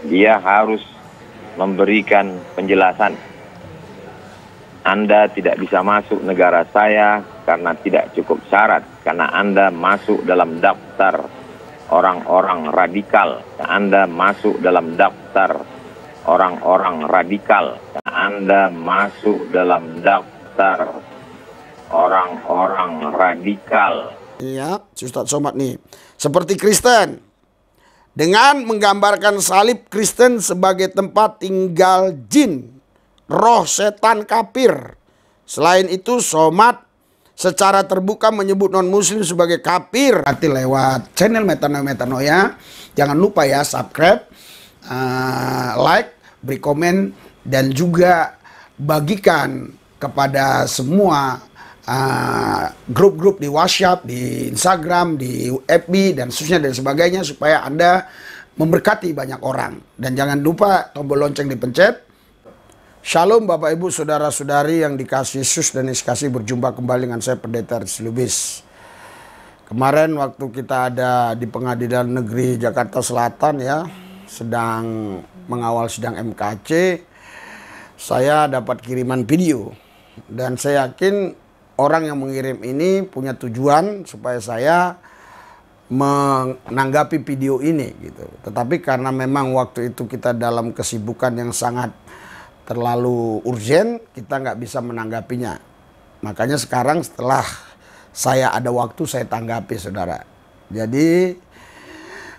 Dia harus memberikan penjelasan. Anda tidak bisa masuk negara saya karena tidak cukup syarat, karena Anda masuk dalam daftar orang-orang radikal. Anda masuk dalam daftar orang-orang radikal. Anda masuk dalam daftar orang-orang radikal. Iya, Ustadz Somad nih. Seperti Kristen. Dengan menggambarkan salib Kristen sebagai tempat tinggal jin, roh setan kafir. Selain itu, Somad secara terbuka menyebut non-muslim sebagai kafir. Nanti lewat channel Metanoia. Jangan lupa ya, subscribe, like, beri komen, dan juga bagikan kepada semua grup-grup di WhatsApp, di Instagram, di FB, dan seterusnya dan sebagainya, supaya Anda memberkati banyak orang. Dan jangan lupa tombol lonceng dipencet. Shalom Bapak Ibu Saudara-saudari yang dikasihi Yesus dan dikasihi, berjumpa kembali dengan saya Pendeta Aris Lubis. Kemarin waktu kita ada di Pengadilan Negeri Jakarta Selatan ya, sedang mengawal sidang MKC, saya dapat kiriman video. Dan saya yakin orang yang mengirim ini punya tujuan supaya saya menanggapi video ini gitu. Tetapi karena memang waktu itu kita dalam kesibukan yang sangat terlalu urgent, kita nggak bisa menanggapinya. Makanya sekarang setelah saya ada waktu, saya tanggapi, saudara. Jadi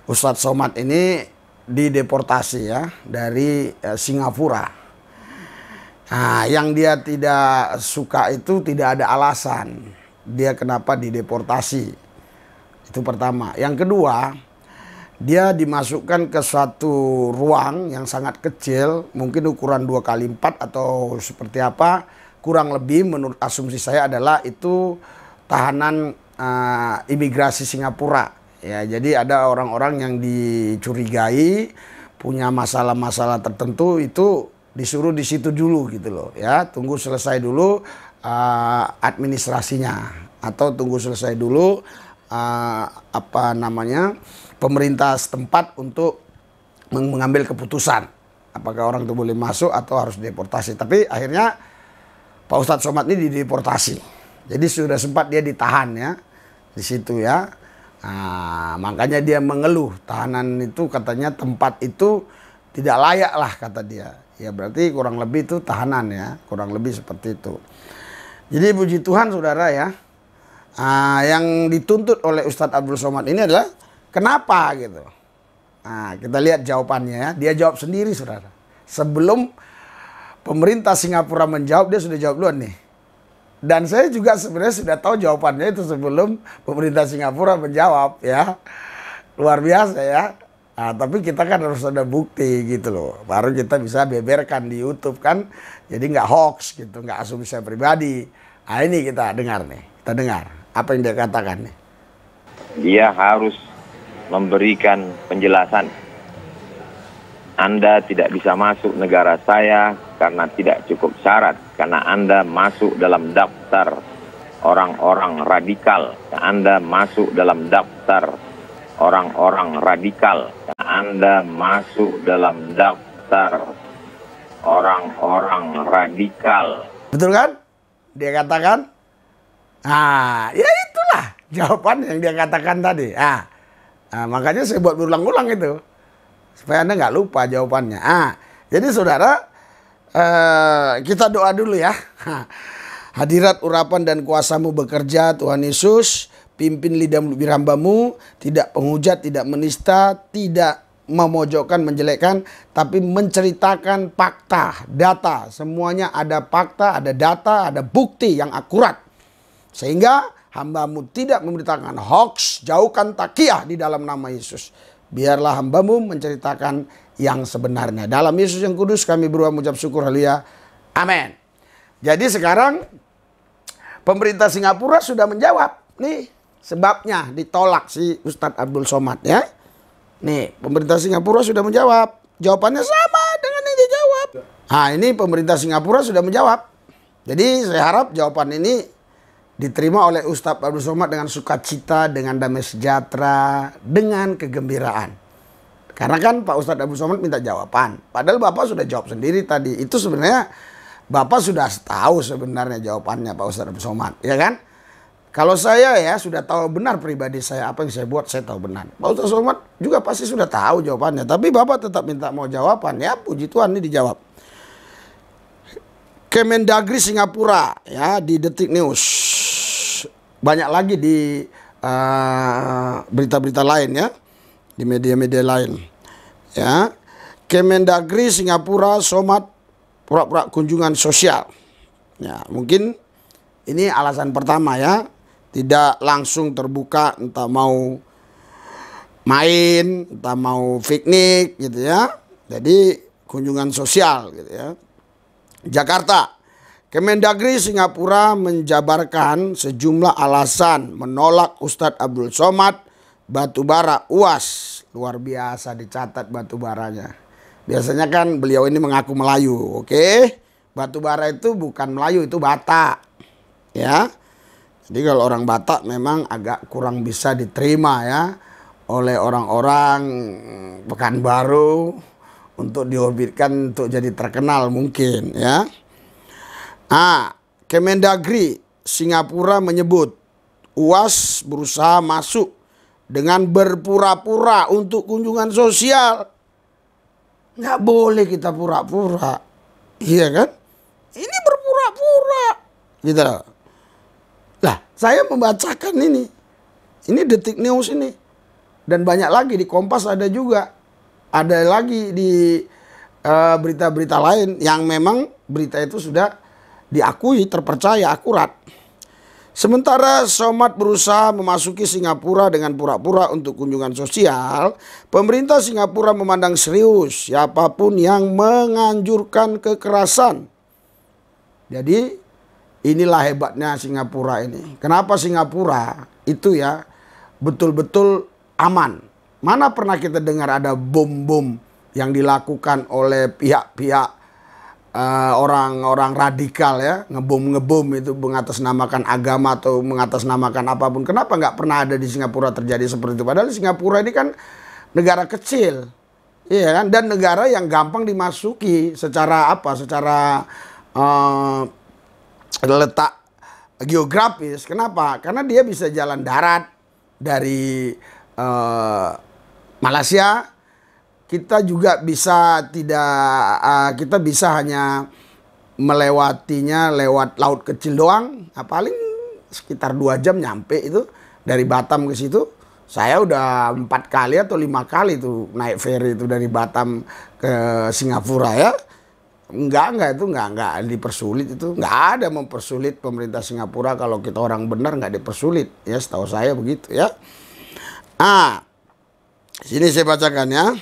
Ustadz Somad ini dideportasi ya dari Singapura. Nah, yang dia tidak suka itu tidak ada alasan dia kenapa dideportasi. Itu pertama. Yang kedua, dia dimasukkan ke suatu ruang yang sangat kecil, mungkin ukuran 2x4 atau seperti apa. Kurang lebih menurut asumsi saya adalah itu tahanan imigrasi Singapura. Ya, jadi ada orang-orang yang dicurigai punya masalah-masalah tertentu, itu disuruh di situ dulu gitu loh ya, tunggu selesai dulu administrasinya, atau tunggu selesai dulu pemerintah setempat untuk mengambil keputusan apakah orang itu boleh masuk atau harus deportasi. Tapi akhirnya Pak Ustadz Somad ini dideportasi, jadi sudah sempat dia ditahan ya di situ ya. Makanya dia mengeluh, tahanan itu katanya tempat itu tidak layak lah kata dia. Ya berarti kurang lebih itu tahanan ya, kurang lebih seperti itu. Jadi puji Tuhan saudara ya, yang dituntut oleh Ustadz Abdul Somad ini adalah kenapa gitu. Kita lihat jawabannya ya, dia jawab sendiri saudara. Sebelum pemerintah Singapura menjawab, dia sudah jawab duluan nih. Dan saya juga sebenarnya sudah tahu jawabannya itu sebelum pemerintah Singapura menjawab ya. Luar biasa ya. Tapi kita kan harus ada bukti gitu loh, baru kita bisa beberkan di YouTube kan, jadi nggak hoax gitu, nggak asumsi pribadi. Ini kita dengar nih, kita dengar apa yang dia katakan nih. Dia harus memberikan penjelasan. Anda tidak bisa masuk negara saya karena tidak cukup syarat, karena Anda masuk dalam daftar orang-orang radikal. Anda masuk dalam daftar orang-orang radikal. Anda masuk dalam daftar orang-orang radikal. Betul kan? Dia katakan. Ya itulah jawaban yang dia katakan tadi. Makanya saya buat berulang-ulang itu, supaya Anda nggak lupa jawabannya. Jadi saudara, kita doa dulu ya. Hadirat urapan dan kuasamu bekerja Tuhan Yesus. Pimpin lidah mulut hamba-Mu, tidak penghujat, tidak menista, tidak memojokkan, menjelekkan, tapi menceritakan fakta, data. Semuanya ada fakta, ada data, ada bukti yang akurat. Sehingga hamba-Mu tidak memberitakan hoax, jauhkan takiyah di dalam nama Yesus. Biarlah hamba-Mu menceritakan yang sebenarnya. Dalam Yesus yang kudus kami berdoa mengucap syukur, haleluya. Amin. Jadi sekarang pemerintah Singapura sudah menjawab. Nih sebabnya ditolak si Ustadz Abdul Somad ya. Nih pemerintah Singapura sudah menjawab. Jawabannya sama dengan yang dia jawab. Ini pemerintah Singapura sudah menjawab. Jadi saya harap jawaban ini diterima oleh Ustadz Abdul Somad dengan sukacita, dengan damai sejahtera, dengan kegembiraan. Karena kan Pak Ustadz Abdul Somad minta jawaban. Padahal Bapak sudah jawab sendiri tadi. Itu sebenarnya Bapak sudah tahu sebenarnya jawabannya Pak Ustadz Abdul Somad. Ya kan? Kalau saya ya sudah tahu benar pribadi saya. Apa yang saya buat saya tahu benar. Pak Ustadz Somad juga pasti sudah tahu jawabannya. Tapi Bapak tetap minta mau jawaban. Ya puji Tuhan ini dijawab. Kemendagri Singapura ya di Detik News. Banyak lagi di berita-berita lain ya. Di media-media lain. Ya, Kemendagri Singapura Somad pura-pura kunjungan sosial. Ya, mungkin ini alasan pertama ya, tidak langsung terbuka, entah mau main, entah mau piknik gitu ya. Jadi kunjungan sosial gitu ya. Jakarta, Kemendagri Singapura menjabarkan sejumlah alasan menolak Ustadz Abdul Somad batubara UAS. Luar biasa dicatat batubaranya. Biasanya kan beliau ini mengaku Melayu, oke? Batubara itu bukan Melayu, itu Batak. Ya. Jadi kalau orang Batak memang agak kurang bisa diterima ya oleh orang-orang Pekanbaru untuk diorbitkan untuk jadi terkenal mungkin ya. Kemendagri Singapura menyebut UAS berusaha masuk dengan berpura-pura untuk kunjungan sosial. Nggak boleh kita pura-pura. Iya kan? Ini berpura-pura. Gitu loh. Lah, saya membacakan ini. Ini Detik News ini. Dan banyak lagi di Kompas ada juga. Ada lagi di berita-berita lain yang memang berita itu sudah diakui, terpercaya, akurat. Sementara Somad berusaha memasuki Singapura dengan pura-pura untuk kunjungan sosial, pemerintah Singapura memandang serius siapapun yang menganjurkan kekerasan. Jadi inilah hebatnya Singapura ini. Kenapa Singapura itu ya betul-betul aman. Mana pernah kita dengar ada bom-bom yang dilakukan oleh pihak-pihak orang-orang radikal ya, ngebom itu mengatasnamakan agama atau mengatasnamakan apapun. Kenapa nggak pernah ada di Singapura terjadi seperti itu? Padahal Singapura ini kan negara kecil, iya kan, dan negara yang gampang dimasuki secara apa? Secara letak geografis. Kenapa? Karena dia bisa jalan darat dari Malaysia. Kita juga bisa kita bisa hanya melewatinya lewat laut kecil doang. Nah, paling sekitar 2 jam nyampe itu dari Batam ke situ. Saya udah 4 kali atau 5 kali tuh naik ferry itu dari Batam ke Singapura ya. Enggak itu enggak dipersulit itu. Enggak ada mempersulit pemerintah Singapura. Kalau kita orang benar enggak dipersulit ya, setahu saya begitu ya. Sini saya bacakan ya.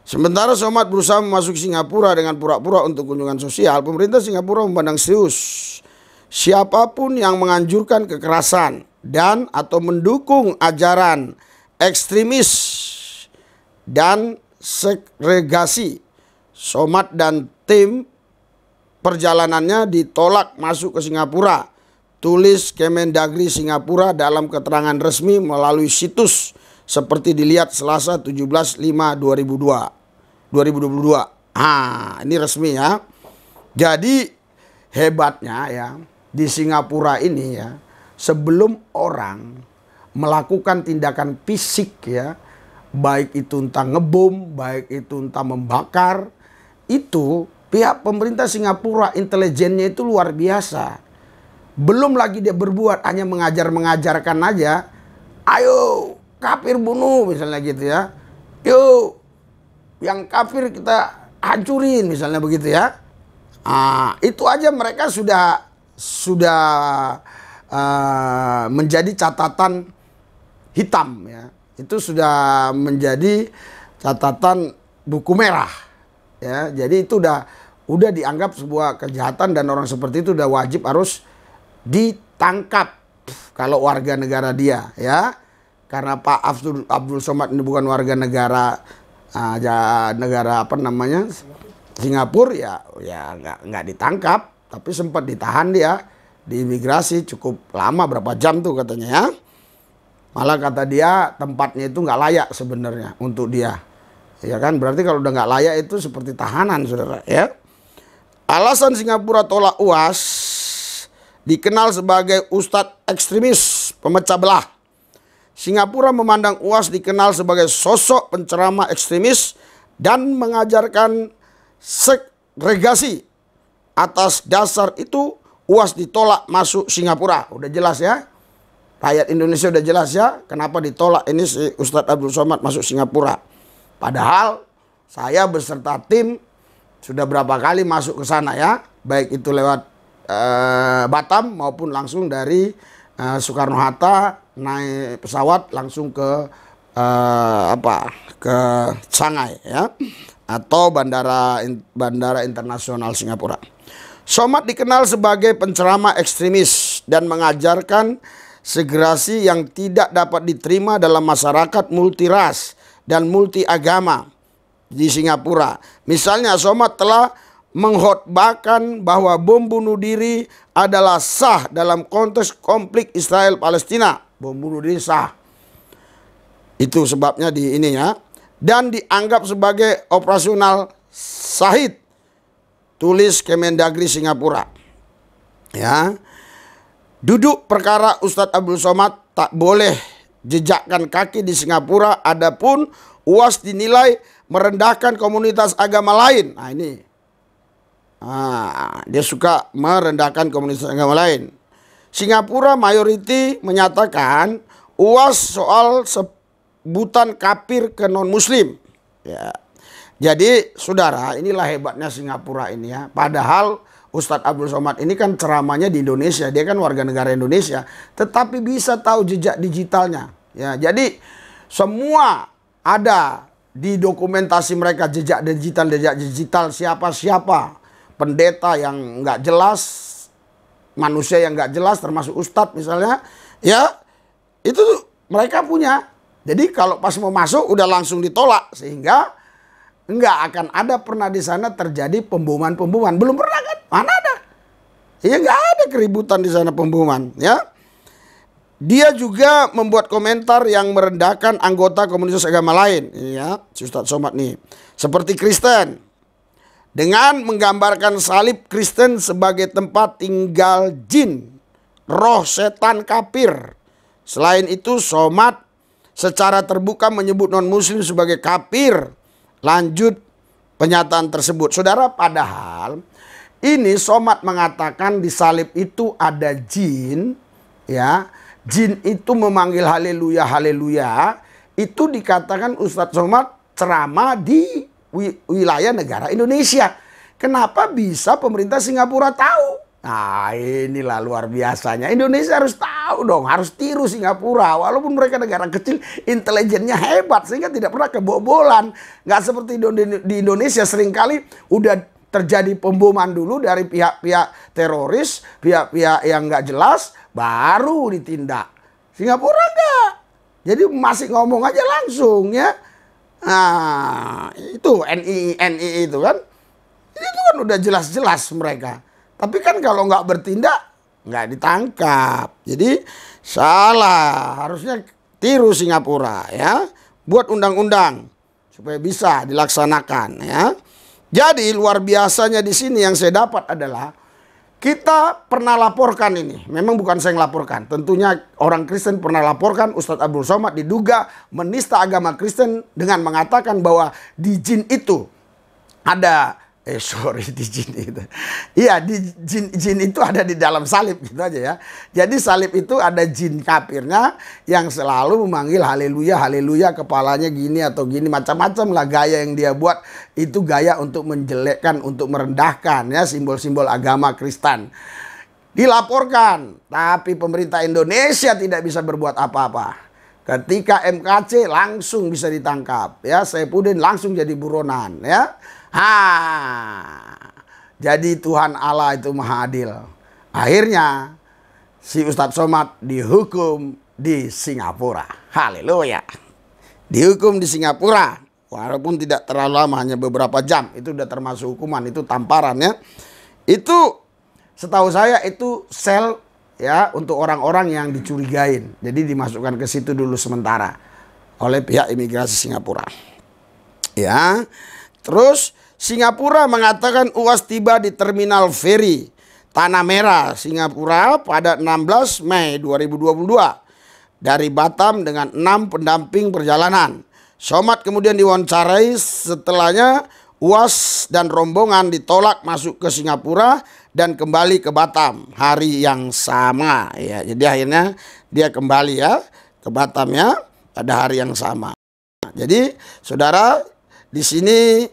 Sementara Somad berusaha memasuki Singapura dengan pura-pura untuk kunjungan sosial, pemerintah Singapura memandang serius siapapun yang menganjurkan kekerasan dan atau mendukung ajaran ekstremis dan segregasi. Somad dan tim perjalanannya ditolak masuk ke Singapura. Tulis Kemendagri Singapura dalam keterangan resmi melalui situs seperti dilihat Selasa 17/5/2022. Ini resmi ya. Jadi hebatnya ya di Singapura ini ya, sebelum orang melakukan tindakan fisik ya, baik itu entah ngebom, baik itu entah membakar, itu pihak pemerintah Singapura intelijennya itu luar biasa. Belum lagi dia berbuat hanya mengajarkan aja, ayo kafir bunuh misalnya gitu ya. Yuk yang kafir kita hancurin misalnya begitu ya. Itu aja mereka sudah menjadi catatan hitam ya. Itu sudah menjadi catatan buku merah ya. Jadi itu udah dianggap sebuah kejahatan dan orang seperti itu udah wajib harus ditangkap kalau warga negara dia ya. Karena Pak Abdul Somad ini bukan warga negara negara apa namanya Singapura ya nggak ditangkap, tapi sempat ditahan dia di imigrasi cukup lama, berapa jam tuh katanya ya. Malah kata dia tempatnya itu nggak layak sebenarnya untuk dia. Ya kan, berarti kalau udah nggak layak itu seperti tahanan, saudara. Ya. Alasan Singapura tolak UAS dikenal sebagai ustadz ekstremis pemecah belah. Singapura memandang UAS dikenal sebagai sosok penceramah ekstremis dan mengajarkan segregasi. Atas dasar itu UAS ditolak masuk Singapura. Udah jelas ya. Rakyat Indonesia udah jelas ya kenapa ditolak ini si Ustadz Abdul Somad masuk Singapura. Padahal saya beserta tim sudah berapa kali masuk ke sana ya. Baik itu lewat Batam maupun langsung dari Soekarno-Hatta naik pesawat langsung ke ke Shanghai ya, atau bandara internasional Singapura. Somad dikenal sebagai penceramah ekstremis dan mengajarkan segregasi yang tidak dapat diterima dalam masyarakat multiras dan multi agama di Singapura. Misalnya Somad telah mengkhotbahkan bahwa bom bunuh diri adalah sah dalam konteks konflik Israel-Palestina. Bom bunuh diri sah. Itu sebabnya di ini ya. Dan dianggap sebagai operasional sahid. Tulis Kemendagri Singapura. Ya. Duduk perkara Ustadz Abdul Somad tak boleh jejakkan kaki di Singapura. Adapun UAS dinilai merendahkan komunitas agama lain. Nah ini. Dia suka merendahkan komunitas agama lain. Singapura mayoriti menyatakan UAS soal sebutan kafir ke non-muslim. Ya. Jadi saudara, inilah hebatnya Singapura ini ya. Padahal Ustadz Abdul Somad ini kan ceramahnya di Indonesia. Dia kan warga negara Indonesia. Tetapi bisa tahu jejak digitalnya. Ya, jadi semua ada di dokumentasi mereka jejak digital siapa-siapa. Pendeta yang nggak jelas, manusia yang nggak jelas, termasuk ustadz misalnya, ya itu mereka punya. Jadi kalau pas mau masuk udah langsung ditolak, sehingga nggak akan ada pernah di sana terjadi pemboman. Belum pernah kan? Mana ada? Ya nggak ada keributan di sana pemboman, ya. Dia juga membuat komentar yang merendahkan anggota komunitas agama lain, ya, Ustadz Somad nih, seperti Kristen. Dengan menggambarkan salib Kristen sebagai tempat tinggal jin, roh setan kafir. Selain itu Somad secara terbuka menyebut non-muslim sebagai kafir. Lanjut pernyataan tersebut. Saudara, padahal ini Somad mengatakan di salib itu ada jin. Ya, jin itu memanggil haleluya, haleluya. Itu dikatakan Ustadz Somad ceramah di wilayah negara Indonesia. Kenapa bisa pemerintah Singapura tahu? Nah inilah luar biasanya. Indonesia harus tahu dong, harus tiru Singapura. Walaupun mereka negara kecil, intelijennya hebat sehingga tidak pernah kebobolan. Nggak seperti di Indonesia seringkali udah terjadi pemboman dulu dari pihak-pihak teroris, pihak-pihak yang nggak jelas, baru ditindak. Singapura enggak. Jadi masih ngomong aja langsung ya. Nah, itu NII itu kan. Itu kan udah jelas-jelas mereka. Tapi kan kalau nggak bertindak, nggak ditangkap. Jadi salah. Harusnya tiru Singapura ya. Buat undang-undang supaya bisa dilaksanakan ya. Jadi luar biasanya di sini yang saya dapat adalah kita pernah laporkan ini. Memang bukan saya yang laporkan. Tentunya orang Kristen pernah laporkan Ustadz Abdul Somad diduga menista agama Kristen dengan mengatakan bahwa di jin itu ada di jin itu. Iya, di jin itu ada di dalam salib gitu aja ya. Jadi salib itu ada jin kafirnya yang selalu memanggil haleluya, haleluya, kepalanya gini atau gini, macam-macam lah gaya yang dia buat. Itu gaya untuk menjelekkan, untuk merendahkan ya simbol-simbol agama Kristen. Dilaporkan, tapi pemerintah Indonesia tidak bisa berbuat apa-apa. Ketika MKC langsung bisa ditangkap ya, Saifuddin langsung jadi buronan ya. Jadi Tuhan Allah itu maha adil. Akhirnya si Ustadz Somad dihukum di Singapura. Haleluya. Dihukum di Singapura. Walaupun tidak terlalu lama, hanya beberapa jam. Itu sudah termasuk hukuman, itu tamparan ya. Itu setahu saya itu sel ya untuk orang-orang yang dicurigain. Jadi dimasukkan ke situ dulu sementara oleh pihak imigrasi Singapura. Ya. Terus Singapura mengatakan UAS tiba di Terminal Feri Tanah Merah, Singapura pada 16 Mei 2022 dari Batam dengan 6 pendamping perjalanan. Somad kemudian diwawancarai, setelahnya UAS dan rombongan ditolak masuk ke Singapura dan kembali ke Batam hari yang sama. Ya, jadi akhirnya dia kembali ya ke Batam ya pada hari yang sama. Jadi saudara, di sini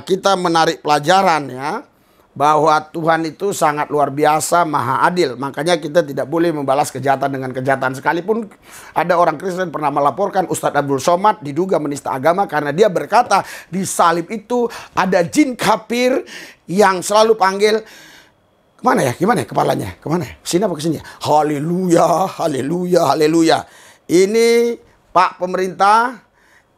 kita menarik pelajaran ya, bahwa Tuhan itu sangat luar biasa, maha adil. Makanya kita tidak boleh membalas kejahatan dengan kejahatan. Sekalipun ada orang Kristen pernah melaporkan Ustadz Abdul Somad diduga menista agama karena dia berkata di salib itu ada jin kafir yang selalu panggil, kemana ya, gimana ya kepalanya, kemana ya, kesini apa kesini ya, haleluya, haleluya, haleluya. Ini Pak pemerintah,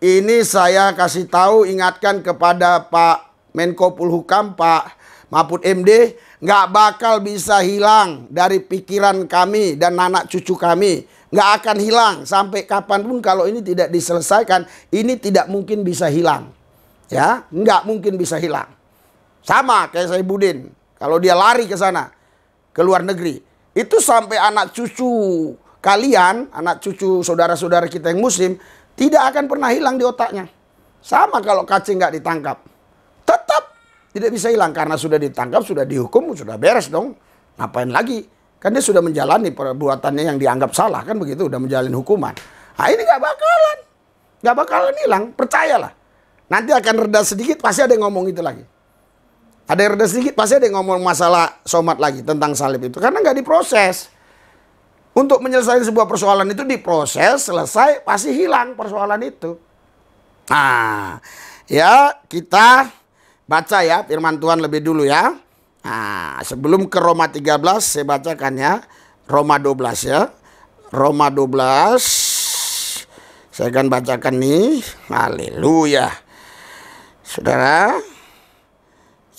ini saya kasih tahu, ingatkan kepada Pak Menko Polhukam, Pak Mahfud MD, nggak bakal bisa hilang dari pikiran kami dan anak cucu kami. Nggak akan hilang sampai kapanpun. Kalau ini tidak diselesaikan, ini tidak mungkin bisa hilang. Ya, nggak mungkin bisa hilang. Sama kayak Saifuddin, kalau dia lari ke sana, ke luar negeri, itu sampai anak cucu kalian, anak cucu saudara-saudara kita yang muslim, tidak akan pernah hilang di otaknya. Sama kalau Kacing nggak ditangkap, tetap tidak bisa hilang karena sudah ditangkap, sudah dihukum, sudah beres dong. Ngapain lagi? Kan dia sudah menjalani perbuatannya yang dianggap salah, kan begitu, udah menjalani hukuman. Nah ini nggak bakalan hilang, percayalah. Nanti akan reda sedikit, pasti ada yang ngomong itu lagi. Ada yang reda sedikit, pasti ada yang ngomong masalah Somad lagi tentang salib itu, karena nggak diproses. Untuk menyelesaikan sebuah persoalan itu diproses, selesai, pasti hilang persoalan itu. Nah, ya kita baca ya firman Tuhan lebih dulu ya. Nah, sebelum ke Roma 13 saya bacakan ya. Roma 12 ya. Roma 12 saya akan bacakan nih. Haleluya. Saudara.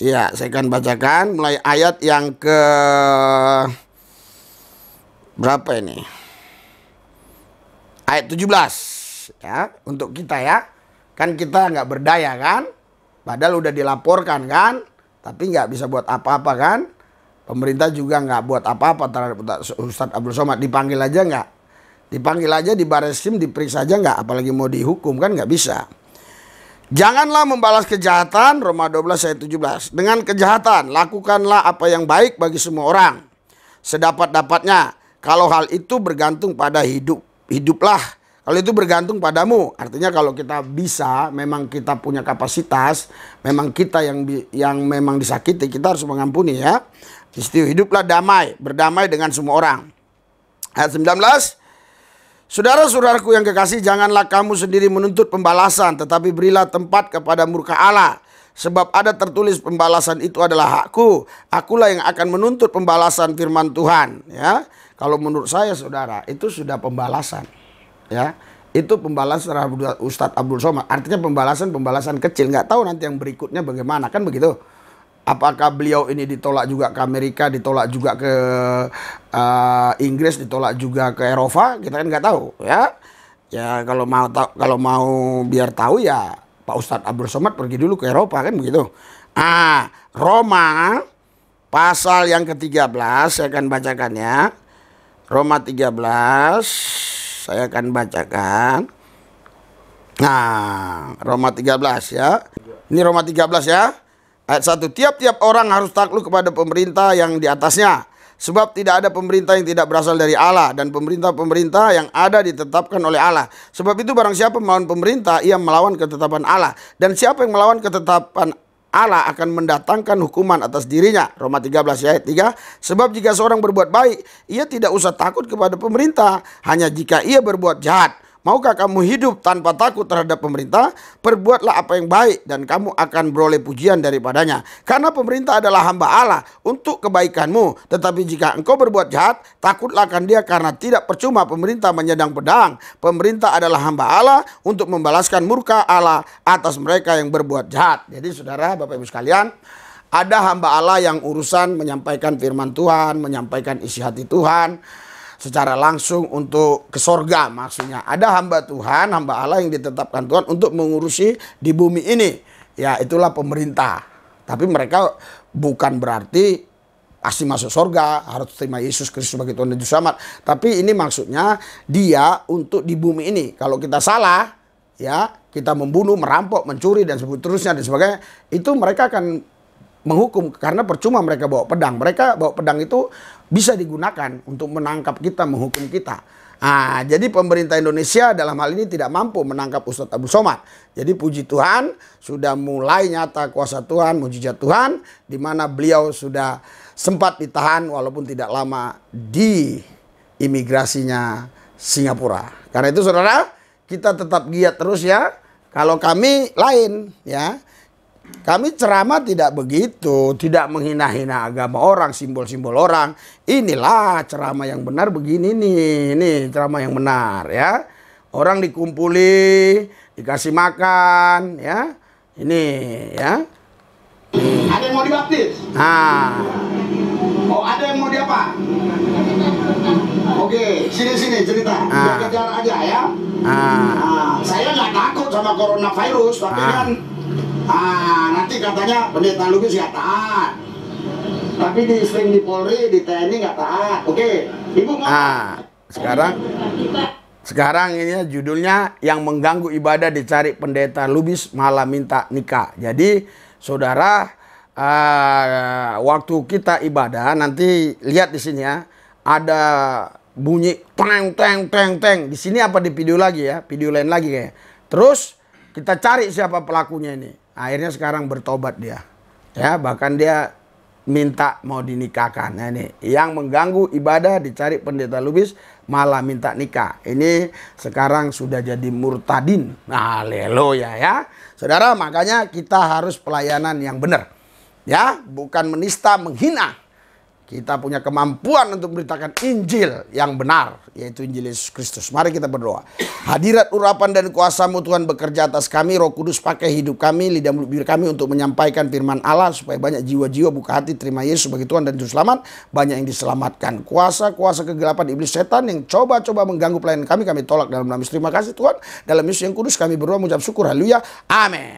Ya, saya akan bacakan mulai ayat yang ke berapa ini? Ayat 17 ya, untuk kita ya. Kan kita nggak berdaya kan? Padahal udah dilaporkan kan, tapi nggak bisa buat apa-apa kan. Pemerintah juga nggak buat apa-apa terhadap Ustadz Abdul Somad. Dipanggil aja nggak. Dipanggil aja di Bareskrim, diperiksa aja nggak. Apalagi mau dihukum kan nggak bisa. Janganlah membalas kejahatan, Roma 12 ayat 17. Dengan kejahatan, lakukanlah apa yang baik bagi semua orang. Sedapat-dapatnya, kalau hal itu bergantung pada hiduplah. Kalau itu bergantung padamu, artinya kalau kita bisa, memang kita punya kapasitas, memang kita yang memang disakiti, kita harus mengampuni ya. Istilah hiduplah damai, berdamai dengan semua orang. Ayat 19, saudara-saudaraku yang kekasih, janganlah kamu sendiri menuntut pembalasan, tetapi berilah tempat kepada murka Allah. Sebab ada tertulis pembalasan itu adalah hakku, akulah yang akan menuntut pembalasan firman Tuhan. Ya, kalau menurut saya saudara, itu sudah pembalasan. Ya, itu pembalasan terhadap Ustadz Abdul Somad. Artinya pembalasan kecil. Nggak tahu nanti yang berikutnya bagaimana, kan begitu. Apakah beliau ini ditolak juga ke Amerika, ditolak juga ke Inggris, ditolak juga ke Eropa, kita kan nggak tahu ya. Ya kalau mau biar tahu ya Pak Ustadz Abdul Somad pergi dulu ke Eropa, kan begitu. Roma pasal yang ke-13 saya akan bacakan ya. Roma 13 saya akan bacakan. Nah, Roma 13 ya. Ini Roma 13 ya. Ayat 1. Tiap-tiap orang harus takluk kepada pemerintah yang di atasnya. Sebab tidak ada pemerintah yang tidak berasal dari Allah. Dan pemerintah-pemerintah yang ada ditetapkan oleh Allah. Sebab itu barang siapa melawan pemerintah, ia melawan ketetapan Allah. Dan siapa yang melawan ketetapan Allah akan mendatangkan hukuman atas dirinya. Roma 13 ayat 3. Sebab jika seorang berbuat baik, ia tidak usah takut kepada pemerintah. Hanya jika ia berbuat jahat. Maukah kamu hidup tanpa takut terhadap pemerintah? Perbuatlah apa yang baik dan kamu akan beroleh pujian daripadanya. Karena pemerintah adalah hamba Allah untuk kebaikanmu. Tetapi jika engkau berbuat jahat, takutlah akan dia karena tidak percuma pemerintah menyedang pedang. Pemerintah adalah hamba Allah untuk membalaskan murka Allah atas mereka yang berbuat jahat. Jadi saudara, Bapak Ibu sekalian, ada hamba Allah yang urusan menyampaikan firman Tuhan, menyampaikan isi hati Tuhan. secara langsung untuk ke sorga maksudnya. Ada hamba Tuhan, hamba Allah yang ditetapkan Tuhan untuk mengurusi di bumi ini. Ya itulah pemerintah. Tapi mereka bukan berarti pasti masuk sorga, harus terima Yesus Kristus sebagai Tuhan dan Juru Selamat. Tapi ini maksudnya dia untuk di bumi ini. Kalau kita salah, ya kita membunuh, merampok, mencuri dan seterusnya dan sebagainya, itu mereka akan menghukum karena percuma mereka bawa pedang. Mereka bawa pedang itu bisa digunakan untuk menangkap kita, menghukum kita. Nah, jadi pemerintah Indonesia dalam hal ini tidak mampu menangkap Ustadz Abdul Somad. Jadi puji Tuhan sudah mulai nyata kuasa Tuhan, mujizat Tuhan, di mana beliau sudah sempat ditahan walaupun tidak lama di imigrasinya Singapura. Karena itu saudara, kita tetap giat terus ya. Kalau kami lain ya. Kami ceramah tidak begitu, tidak menghina-hina agama orang, simbol-simbol orang. Inilah ceramah yang benar begini nih, ini ceramah yang benar ya. Orang dikumpuli, dikasih makan ya. Ini ya. Ada yang mau dibaptis? Nah. Oh, ada yang mau diapa? Oke, sini cerita. Biar kejar aja ya. Saya nggak takut sama coronavirus, tapi kan nanti katanya pendeta Lubis nggak taat. Tapi sering di Polri, di TNI nggak taat. Oke, Ibu mau? Sekarang ini judulnya yang mengganggu ibadah dicari pendeta Lubis malah minta nikah. Jadi saudara, waktu kita ibadah nanti lihat di sini ya, ada bunyi teng. Di sini apa di video lagi ya, video lain lagi kayak. Terus kita cari siapa pelakunya ini. Akhirnya sekarang bertobat dia. Ya, bahkan dia minta mau dinikahkan. Nah, ini yang mengganggu ibadah dicari pendeta Lubis malah minta nikah. Ini sekarang sudah jadi murtadin. Nah, haleluya ya. Saudara, makanya kita harus pelayanan yang benar. Ya, bukan menista, menghina. Kita punya kemampuan untuk memberitakan Injil yang benar, yaitu Injil Yesus Kristus. Mari kita berdoa. Hadirat urapan dan kuasa-Mu Tuhan bekerja atas kami. Roh Kudus pakai hidup kami, lidah mulut bibir kami untuk menyampaikan firman Allah supaya banyak jiwa-jiwa buka hati terima Yesus sebagai Tuhan dan Juru Selamat. Banyak yang diselamatkan. Kuasa-kuasa kegelapan iblis setan yang coba-coba mengganggu pelayanan kami tolak dalam nama Yesus. Terima kasih Tuhan. Dalam Yesus yang kudus kami berdoa mengucap syukur. Haleluya. Amin.